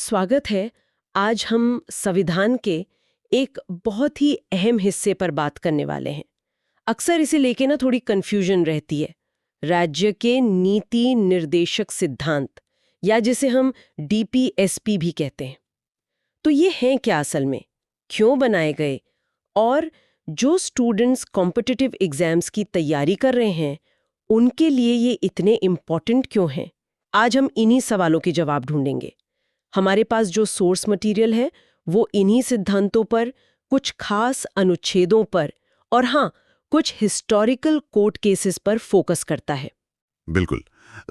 स्वागत है। आज हम संविधान के एक बहुत ही अहम हिस्से पर बात करने वाले हैं। अक्सर इसे लेके ना थोड़ी कंफ्यूजन रहती है। राज्य के नीति निर्देशक सिद्धांत, या जिसे हम डीपीएसपी भी कहते हैं। तो ये हैं क्या असल में, क्यों बनाए गए, और जो स्टूडेंट्स कॉम्पिटिटिव एग्जाम्स की तैयारी कर रहे हैं उनके लिए ये इतने इम्पॉर्टेंट क्यों हैं? आज हम इन्हीं सवालों के जवाब ढूंढेंगे। हमारे पास जो सोर्स मटेरियल है वो इन्हीं सिद्धांतों पर, कुछ खास अनुच्छेदों पर और हाँ, कुछ हिस्टोरिकल कोर्ट केसेस पर फोकस करता है। बिल्कुल।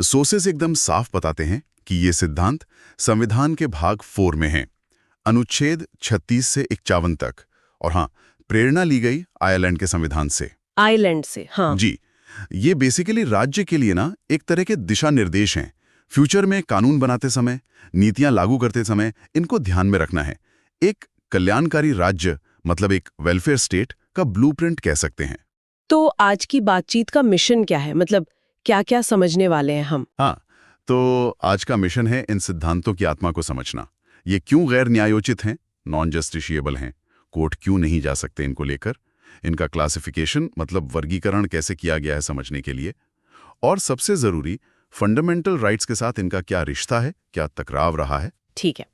सोर्सेस एकदम साफ बताते हैं कि ये सिद्धांत संविधान के भाग 4 में हैं, अनुच्छेद 36 से 51 तक। और हाँ, प्रेरणा ली गई आयरलैंड के संविधान से। आयरलैंड से, हाँ जी, ये बेसिकली राज्य के लिए ना एक तरह के दिशा निर्देश हैं। फ्यूचर में कानून बनाते समय, नीतियां लागू करते समय इनको ध्यान में रखना है। एक कल्याणकारी राज्य, मतलब एक वेलफेयर स्टेट का ब्लूप्रिंट कह सकते हैं। तो आज की बातचीत का मिशन क्या है, मतलब क्या क्या समझने वाले हैं हम? हाँ, तो आज का मिशन है इन सिद्धांतों की आत्मा को समझना। ये क्यों गैर न्यायोचित हैं, नॉन जस्टिशिएबल हैं, कोर्ट क्यों नहीं जा सकते इनको लेकर, इनका क्लासिफिकेशन मतलब वर्गीकरण कैसे किया गया है समझने के लिए, और सबसे जरूरी फंडामेंटल राइट्स के साथ इनका क्या रिश्ता है, क्या टकराव रहा है। ठीक है,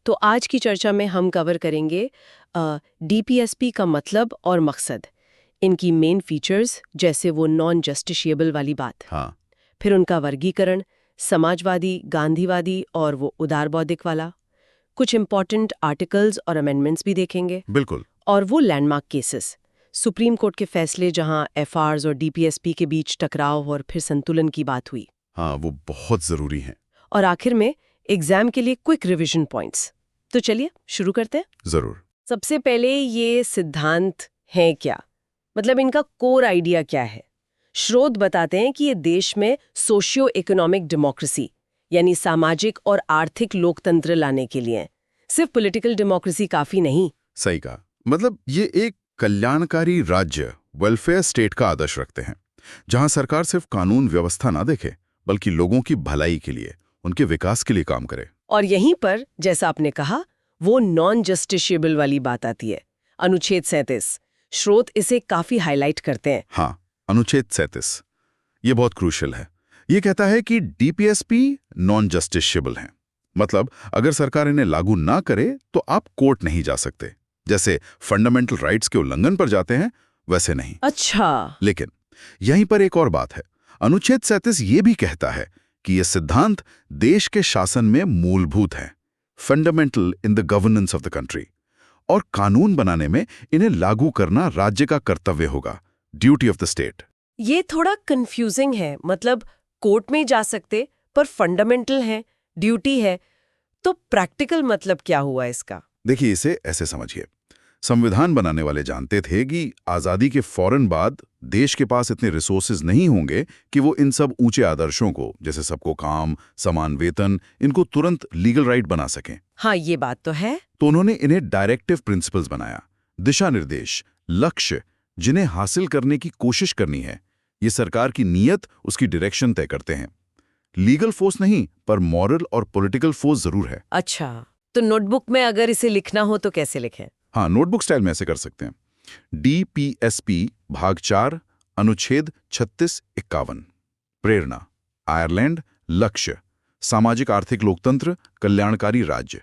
तो आज की चर्चा में हम कवर करेंगे डीपीएसपी का मतलब और मकसद, इनकी मेन फीचर्स जैसे वो नॉन जस्टिशिएबल वाली बात, हाँ, फिर उनका वर्गीकरण, समाजवादी, गांधीवादी और वो उदार बौद्धिक वाला, कुछ इंपॉर्टेंट आर्टिकल्स और अमेंडमेंट्स भी देखेंगे, बिल्कुल। और वो लैंडमार्क केसेस, सुप्रीम कोर्ट के फैसले जहां एफआरस और डीपीएसपी के बीच टकराव और फिर संतुलन की बात हुई। हाँ, वो बहुत जरूरी है। और आखिर में एग्जाम के लिए क्विक रिवीजन पॉइंट्स। तो चलिए शुरू करते हैं। जरूर। सबसे पहले ये सिद्धांत हैं क्या, मतलब इनका कोर आइडिया क्या है? स्रोत बताते हैं कि ये देश में सोशियो इकोनॉमिक डेमोक्रेसी यानी सामाजिक और आर्थिक लोकतंत्र लाने के लिए, सिर्फ पॉलिटिकल डेमोक्रेसी काफी नहीं। सही कहा। मतलब ये एक कल्याणकारी राज्य, वेलफेयर स्टेट का आदर्श रखते हैं, जहां सरकार सिर्फ कानून व्यवस्था ना देखे बल्कि लोगों की भलाई के लिए, उनके विकास के लिए काम करे। और यहीं पर, जैसा आपने कहा, वो नॉन जस्टिशिएबल वाली बात आती है, अनुच्छेद 37। स्रोत इसे काफी हाईलाइट करते हैं। हाँ, अनुच्छेद 37 ये बहुत क्रूशियल है। ये कहता है कि डीपीएसपी नॉन जस्टिशिएबल हैं, मतलब अगर सरकार इन्हें लागू ना करे तो आप कोर्ट नहीं जा सकते। जैसे फंडामेंटल राइट्स के उल्लंघन पर जाते हैं, वैसे नहीं। अच्छा। लेकिन यहीं पर एक और बात है। अनुच्छेद 37 ये भी कहता है कि ये सिद्धांत देश के शासन में मूलभूत हैं, fundamental in the governance of the country, और कानून बनाने में इन्हें लागू करना राज्य का कर्तव्य होगा, ड्यूटी ऑफ द स्टेट। ये थोड़ा कंफ्यूजिंग है, मतलब कोर्ट में जा सकते पर फंडामेंटल है, ड्यूटी है, तो प्रैक्टिकल मतलब क्या हुआ इसका? देखिए, इसे ऐसे समझिए। संविधान बनाने वाले जानते थे कि आज़ादी के फौरन बाद देश के पास इतने रिसोर्सेज नहीं होंगे कि वो इन सब ऊंचे आदर्शों को, जैसे सबको काम, समान वेतन, इनको तुरंत लीगल राइट बना सकें। हाँ, ये बात तो है। तो उन्होंने इन्हें डायरेक्टिव प्रिंसिपल्स बनाया, दिशा निर्देश, लक्ष्य जिन्हें हासिल करने की कोशिश करनी है। ये सरकार की नीयत, उसकी डायरेक्शन तय करते हैं। लीगल फोर्स नहीं, पर मॉरल और पॉलिटिकल फोर्स जरूर है। अच्छा, तो नोटबुक में अगर इसे लिखना हो तो कैसे लिखें? हाँ, नोटबुक स्टाइल में ऐसे कर सकते हैं। डीपीएसपी भाग 4 अनुच्छेद 36-51, प्रेरणा, आयरलैंड, लक्ष्य, सामाजिक आर्थिक लोकतंत्र, कल्याणकारी राज्य।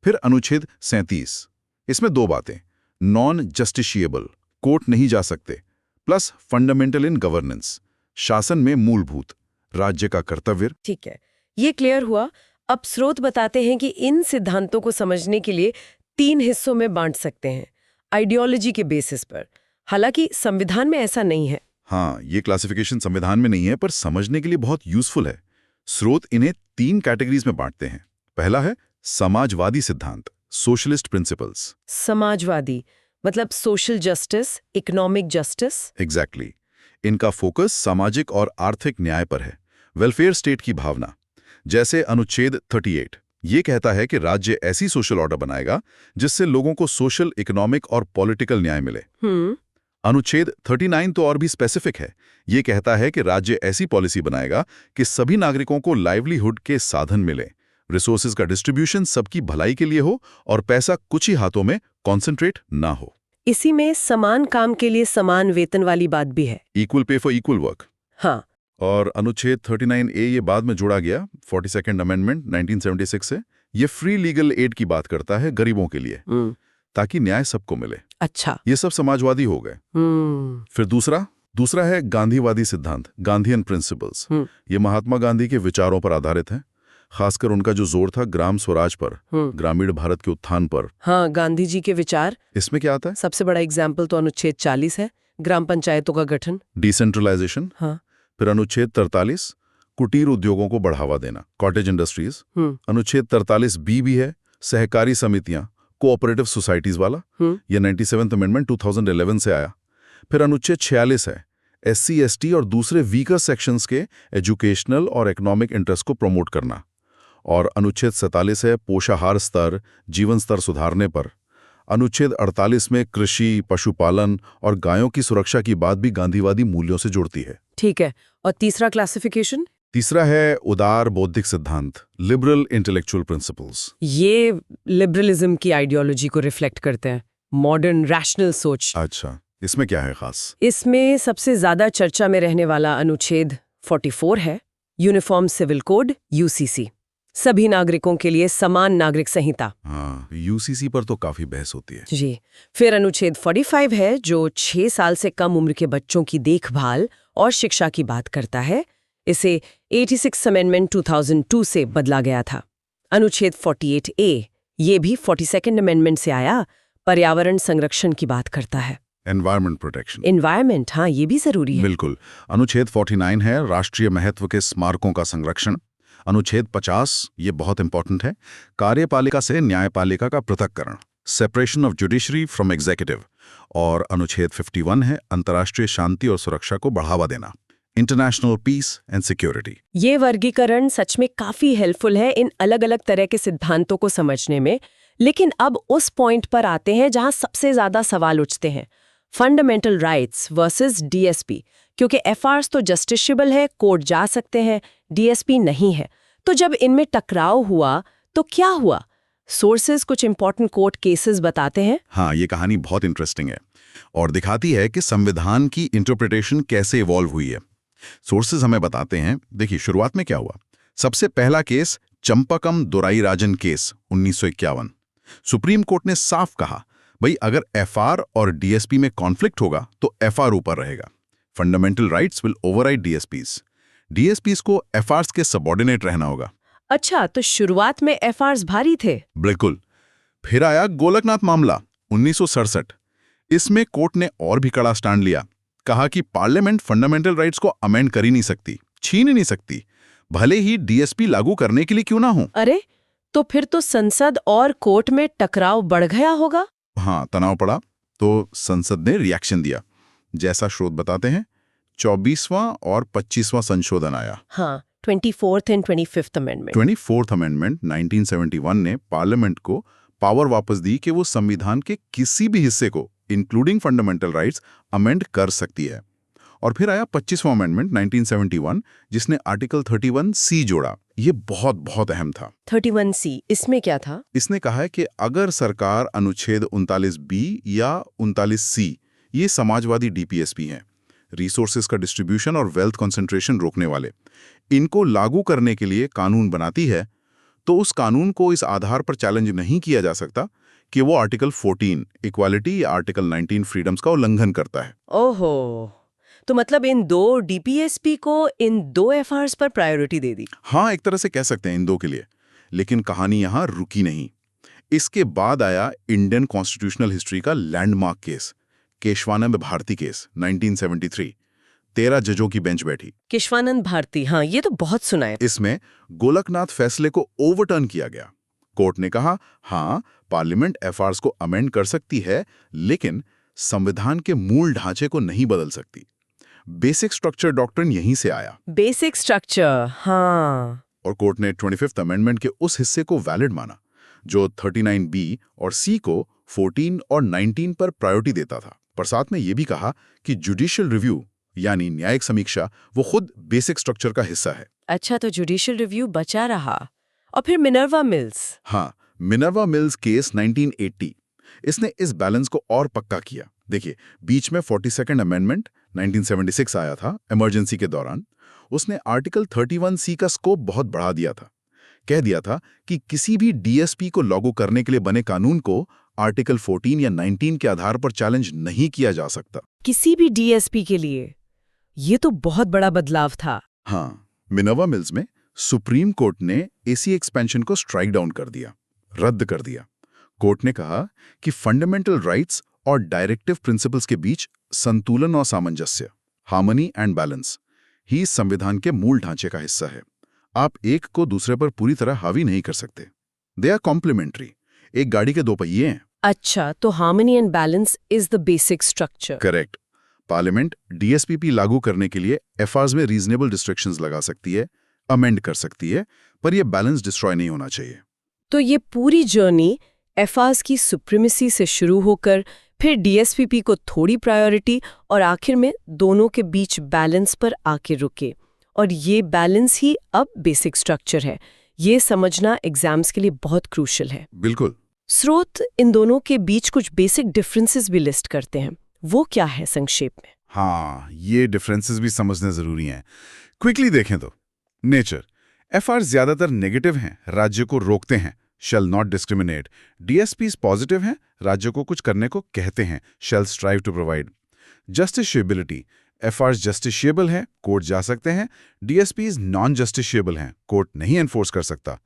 फिर अनुच्छेद 37, इसमें दो बातें, नॉन जस्टिशिएबल, कोर्ट नहीं जा सकते, प्लस फंडामेंटल इन गवर्नेंस, शासन में मूलभूत, राज्य का कर्तव्य। ठीक है, ये क्लियर हुआ। अब स्रोत बताते हैं कि इन सिद्धांतों को समझने के लिए 3 हिस्सों में बांट सकते हैं, आइडियोलॉजी के बेसिस पर। हालांकि संविधान में ऐसा नहीं है। हाँ, ये क्लासिफिकेशन संविधान में नहीं है, पर समझने के लिए बहुत यूजफुल है। स्रोत इन्हें 3 कैटेगरीज में बांटते हैं। पहला है समाजवादी सिद्धांत, सोशलिस्ट प्रिंसिपल्स। समाजवादी मतलब social justice, economic justice. Exactly. इनका फोकस सामाजिक और आर्थिक न्याय पर है, वेलफेयर स्टेट की भावना। जैसे अनुच्छेद 38 ये कहता है कि राज्य ऐसी सोशल ऑर्डर बनाएगा जिससे लोगों को सोशल, इकोनॉमिक और पॉलिटिकल न्याय मिले। अनुच्छेद 39 तो और भी स्पेसिफिक है। ये कहता है कि राज्य ऐसी पॉलिसी बनाएगा कि सभी नागरिकों को लाइवलीहुड के साधन मिले, रिसोर्सेज का डिस्ट्रीब्यूशन सबकी भलाई के लिए हो और पैसा कुछ ही हाथों में कॉन्सेंट्रेट ना हो। इसी में समान काम के लिए समान वेतन वाली बात भी है। Equal pay for equal work. हाँ। और अनुच्छेद 39A ये बाद में जोड़ा गया 42nd अमेंडमेंट 1976 से। ये फ्री लीगल एड की बात करता है गरीबों के लिए, ताकि न्याय सबको मिले। अच्छा। ये सब समाजवादी हो गए। फिर दूसरा है गांधीवादी सिद्धांत, गांधीयन प्रिंसिपल्स। ये महात्मा गांधी के विचारों पर आधारित है, खासकर उनका जो जोर था ग्राम स्वराज पर, ग्रामीण भारत के उत्थान पर। हाँ, गांधी जी के विचार। इसमें क्या आता है? सबसे बड़ा एग्जाम्पल तो अनुच्छेद 40 है, ग्राम पंचायतों का गठन, डिसेंट्रलाइजेशन। हाँ। फिर अनुच्छेद 43, कुटीर उद्योगों को बढ़ावा देना, कॉटेज इंडस्ट्रीज। अनुच्छेद 43B भी है, सहकारी समितियां, कोऑपरेटिव सोसाइटीज वाला। ये 97th अमेंडमेंट 2011 से आया। फिर अनुच्छेद 46 है, SC ST और दूसरे वीकर सेक्शंस के एजुकेशनल और इकोनॉमिक इंटरेस्ट को प्रमोट करना। और अनुच्छेद 47 है, पोषाहार स्तर, जीवन स्तर सुधारने पर। अनुच्छेद 48 में कृषि, पशुपालन और गायों की सुरक्षा की बात भी गांधीवादी मूल्यों से जुड़ती है। ठीक है। और तीसरा क्लासिफिकेशन? तीसरा है उदार बौद्धिक सिद्धांत, लिबरल इंटेलेक्चुअल प्रिंसिपल्स। ये लिबरलिज्म की आइडियोलॉजी को रिफ्लेक्ट करते हैं, मॉडर्न रैशनल सोच। अच्छा, इसमें क्या है खास? इसमें सबसे ज्यादा चर्चा में रहने वाला अनुच्छेद 44 है, यूनिफॉर्म सिविल कोड, UCC, सभी नागरिकों के लिए समान नागरिक संहिता। हाँ, UCC पर तो काफी बहस होती है। जी। फिर अनुच्छेद 45 है, जो 6 साल से कम उम्र के बच्चों की देखभाल और शिक्षा की बात करता है। इसे 86 अमेंडमेंट 2002 से बदला गया था। अनुच्छेद 48A, ये भी 42nd अमेंडमेंट से आया, पर्यावरण संरक्षण की बात करता है। Environment protection. एनवायरमेंट, हाँ, ये भी जरूरी है। बिल्कुल। अनुच्छेद 49 है, राष्ट्रीय महत्व के स्मारकों का संरक्षण। अनुच्छेद 50, ये बहुत इंपॉर्टेंट है, कार्यपालिका से न्यायपालिका का पृथक्करण, separation of judiciary from executive. और अनुच्छेद 51 है, अंतर्राष्ट्रीय शांति और सुरक्षा को बढ़ावा देना, इंटरनेशनल पीस एंड सिक्योरिटी। ये वर्गीकरण सच में काफी हेल्पफुल है इन अलग अलग तरह के सिद्धांतों को समझने में। लेकिन अब उस पॉइंट पर आते हैं जहां सबसे ज्यादा सवाल उठते हैं, फंडामेंटल राइट्स वर्सेस DSP, क्योंकि FRs तो जस्टिसेबल है, कोर्ट जा सकते हैं, DSP नहीं है। तो जब इनमें टकराव हुआ तो क्या हुआ? सोर्सेज कुछ इंपॉर्टेंट कोर्ट केसेस बताते हैं। हाँ, ये कहानी बहुत इंटरेस्टिंग है और दिखाती है कि संविधान की इंटरप्रिटेशन कैसे इवॉल्व हुई है। सोर्सेज हमें बताते हैं। देखिए, शुरुआत में क्या हुआ। सबसे पहला case Champakam Dorairajan case 1951। Supreme Court ने साफ कहा, भाई अगर FR और DSP में कॉन्फ्लिक्ट होगा तो FR ऊपर रहेगा। Fundamental rights will override DSPs। DSPs को FRs के सबऑर्डिनेट रहना होगा। अच्छा, तो शुरुआत में FRs भारी थे। बिल्कुल। फिर आया गोलकनाथ मामला 1967। इसमें कोर्ट ने और भी कड़ा स्टैंड लिया, कहा कि पार्लियामेंट फंडामेंटल राइट्स को अमेंड कर ही नहीं सकती, छीन ही नहीं सकती, भले ही DSP लागू करने के लिए क्यों ना हो। अरे, तो फिर तो संसद और कोर्ट में टकराव बढ़ गया होगा। हाँ, तनाव पड़ा तो संसद ने रिएक्शन दिया। जैसा स्रोत बताते हैं, 24वां और 25वां संशोधन आया। हाँ, 24th and 25th amendment. 24th amendment 1971 ने पार्लियामेंट को पावर वापस दी कि वो संविधान के किसी भी हिस्से को इंक्लूडिंग फंडामेंटल राइट्स अमेंड कर सकती है। और फिर आया 25वां अमेंडमेंट 1971, जिसने आर्टिकल 31C जोड़ा। ये बहुत बहुत अहम था। 31C, इसमें क्या था? इसने कहा है कि अगर सरकार अनुच्छेद 39B या 39C, ये समाजवादी DPSP हैं, रिसोर्सेज का डिस्ट्रीब्यूशन और वेल्थ कंसंट्रेशन रोकने वाले, इनको लागू करने के लिए कानून बनाती है, तो उस कानून को इस आधार पर चैलेंज नहीं किया जा सकता कि वो आर्टिकल 14 इक्वालिटी या आर्टिकल 19 फ्रीडम्स का उल्लंघन करता है। ओहो, तो मतलब इन दो DPSP को इन 2 FRs पर प्रायोरिटी दे दी। हाँ, एक तरह से कह सकते हैं इन दो के लिए। लेकिन कहानी यहां रुकी नहीं। इसके बाद आया इंडियन कॉन्स्टिट्यूशनल हिस्ट्री का landmark case, Kesavananda Bharati case 1973। 13 जजों की बेंच बैठी। केशवानंद भारती, हाँ, ये तो बहुत सुना है। इसमें गोलकनाथ फैसले को ओवरटर्न किया गया। कोर्ट ने कहा, हाँ, पार्लियामेंट FRs को अमेंड कर सकती है, लेकिन संविधान के मूल ढांचे को नहीं बदल सकती। बेसिक स्ट्रक्चर डॉक्ट्रिन यहीं से आया। बेसिक स्ट्रक्चर, हाँ। और कोर्ट ने 25th अमेंडमेंट के उस हिस्से को वैलिड माना जो 39B और C को 14 और 19 पर प्रायोरिटी देता था। पर साथ में यह भी कहा कि जुडिशियल रिव्यू यानी न्यायिक समीक्षा वो खुद बेसिक स्ट्रक्चर का हिस्सा है। अच्छा, तो जुडिशियल रिव्यू बचा रहा। और फिर मिनर्वा मिल्स। हाँ, मिनर्वा मिल्स केस 1980, इसने इस बैलेंस को और पक्का किया। देखिए, बीच में 42nd अमेंडमेंट 1976 आया था इमरजेंसी के दौरान। उसने आर्टिकल 31C का स्कोप बहुत बढ़ा दिया था। कह दिया था कि किसी भी डीएसपी को लागू करने के लिए बने कानून को आर्टिकल 14 या 19 के आधार पर चैलेंज नहीं किया जा सकता। किसी भी डीएसपी के लिए ये तो बहुत बड़ा बदलाव था। हाँ, मिनर्वा मिल्स में सुप्रीम कोर्ट ने एसी एक्सपेंशन को स्ट्राइक डाउन कर दिया, रद्द कर दिया। कोर्ट ने कहा कि फंडामेंटल राइट्स और डायरेक्टिव प्रिंसिपल्स के बीच संतुलन और सामंजस्य, हार्मनी एंड बैलेंस, ही संविधान के मूल ढांचे का हिस्सा है। आप एक को दूसरे पर पूरी तरह हावी नहीं कर सकते। They are complementary. एक गाड़ी के दो पहिए हैं। अच्छा, तो harmony and balance is the basic structure. Correct. Parliament DSPP लागू करने के लिए एफआरएस में रीजनेबल रिस्ट्रिक्शंस लगा सकती है, अमेंड कर सकती है, पर यह बैलेंस डिस्ट्रॉय नहीं होना चाहिए। तो ये पूरी जर्नी एफआरएस की सुप्रीमेसी से शुरू होकर फिर डीएसपीपी को थोड़ी प्रायोरिटी और आखिर में दोनों के बीच बैलेंस पर आके रुके। और ये बैलेंस ही अब बेसिक स्ट्रक्चर है। ये समझना एग्जाम्स के लिए बहुत क्रूशियल है। बिल्कुल। स्रोत इन दोनों के बीच कुछ बेसिक डिफरेंसेस भी लिस्ट करते हैं। वो क्या है संक्षेप में? हाँ, ये डिफरेंसेस भी समझने जरूरी हैं। क्विकली देखें तो नेचर, एफआर ज्यादातर नेगेटिव हैं, राज्य को रोकते हैं, shall not discriminate. DSPs positive हैं, राज्य को कुछ करने को कहते हैं, shall strive to provide. Justiciability, FR justiciable है, कोर्ट जा सकते हैं। डीएसपीज नॉन जस्टिशिएबल हैं, कोर्ट नहीं एनफोर्स कर सकता।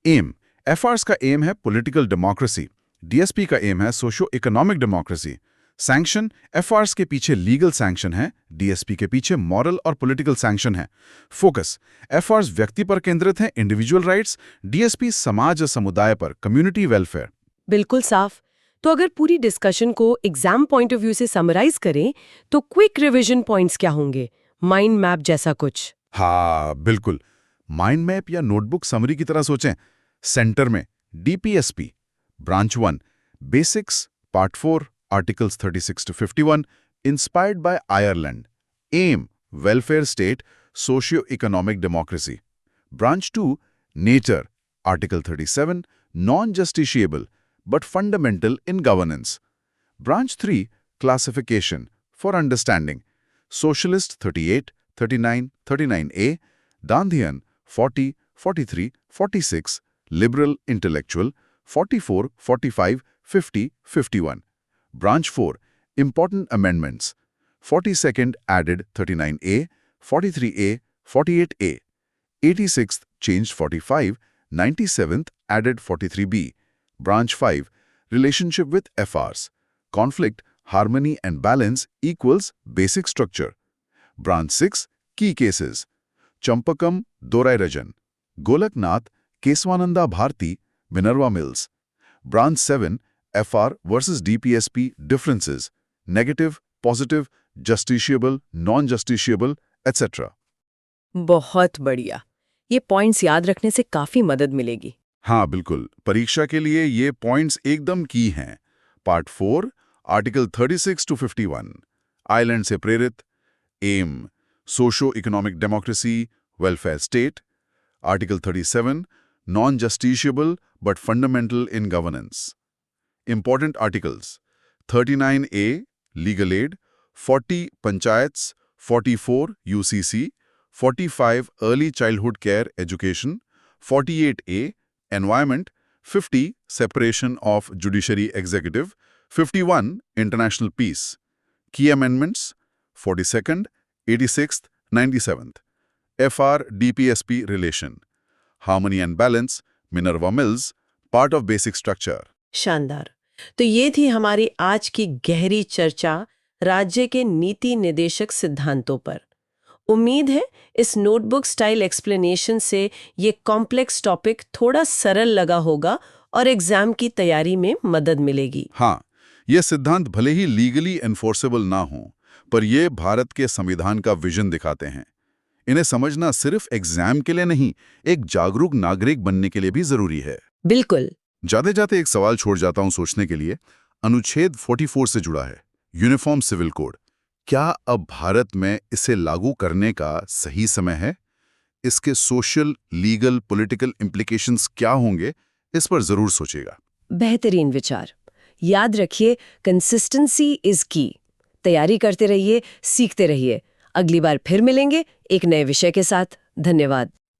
एम, एफआर्स का एम है पॉलिटिकल डेमोक्रेसी, डीएसपी का एम है socio economic democracy. Sanction, FRs के पीछे लीगल सैंक्शन है, डीएसपी के पीछे मॉरल और पॉलिटिकल सैंक्शन है। फोकस, एफआर्स व्यक्ति पर केंद्रित हैं, इंडिविजुअल राइट्स, डीएसपी समाज और समुदाय पर, कम्युनिटी वेलफेयर। बिल्कुल साफ। तो अगर पूरी डिस्कशन को एग्जाम पॉइंट ऑफ व्यू से समराइज करें तो क्विक रिवीजन पॉइंट्स क्या होंगे? माइंड मैप जैसा कुछ? हाँ, बिल्कुल। माइंड मैप या नोटबुक समरी की तरह सोचें। सेंटर में DPSP, branch 1, basics, part 4, articles 36 to 51, inspired by Ireland. Aim, welfare state, socio economic democracy. Branch 2, nature, article 37, non justiciable but fundamental in governance. Branch 3, classification, for understanding. Socialist 38, 39, 39A, Gandhian 40, 43, 46, Liberal Intellectual 44, 45, 50, 51. Branch 4, important amendments. 42nd added 39A, 43A, 48A. 86th changed 45, 97th added 43B. Branch 5, relationship with FRs. Conflict, harmony and balance equals basic structure. Branch 6, key cases. Champakam, Dorairajan. Golaknath, Keswananda Bharti, Minerva Mills. Branch 7, FR versus DPSP differences. Negative, positive, justiciable, non-justiciable, etc. बहुत बढ़िया। ये points याद रखने से काफी मदद मिलेगी। हाँ, बिल्कुल। परीक्षा के लिए ये पॉइंट्स एकदम की हैं। पार्ट 4, आर्टिकल 36 to 51, आइलैंड से प्रेरित। Aim, socio economic democracy, welfare state. Article 37, non justiciable but fundamental in governance. Important articles 39A, legal aid, 40, panchayats, 44, UCC, 45, early childhood care education, 48A, Environment, 50, Separation of Judiciary Executive, 51, International Peace. Key Amendments, 42nd, 86th, 97th. FR DPSP Relation. Harmony and Balance, Minerva Mills, part of Basic Structure. शानदार। तो ये थी हमारी आज की गहरी चर्चा राज्य के नीति निर्देशक सिद्धांतों पर। उम्मीद है इस नोटबुक स्टाइल एक्सप्लेनेशन से ये कॉम्प्लेक्स टॉपिक थोड़ा सरल लगा होगा और एग्जाम की तैयारी में मदद मिलेगी। हाँ, ये सिद्धांत भले ही लीगली एनफोर्सेबल ना हो, पर ये भारत के संविधान का विजन दिखाते हैं। इन्हें समझना सिर्फ एग्जाम के लिए नहीं, एक जागरूक नागरिक बनने के लिए भी जरूरी है। बिल्कुल। जाते जाते एक सवाल छोड़ जाता हूं सोचने के लिए। अनुच्छेद 44 से जुड़ा है, यूनिफॉर्म सिविल कोड। क्या अब भारत में इसे लागू करने का सही समय है? इसके सोशल, लीगल, पॉलिटिकल इम्प्लीकेशंस क्या होंगे, इस पर जरूर सोचिएगा। बेहतरीन विचार। याद रखिए, कंसिस्टेंसी इज की। तैयारी करते रहिए, सीखते रहिए। अगली बार फिर मिलेंगे एक नए विषय के साथ। धन्यवाद।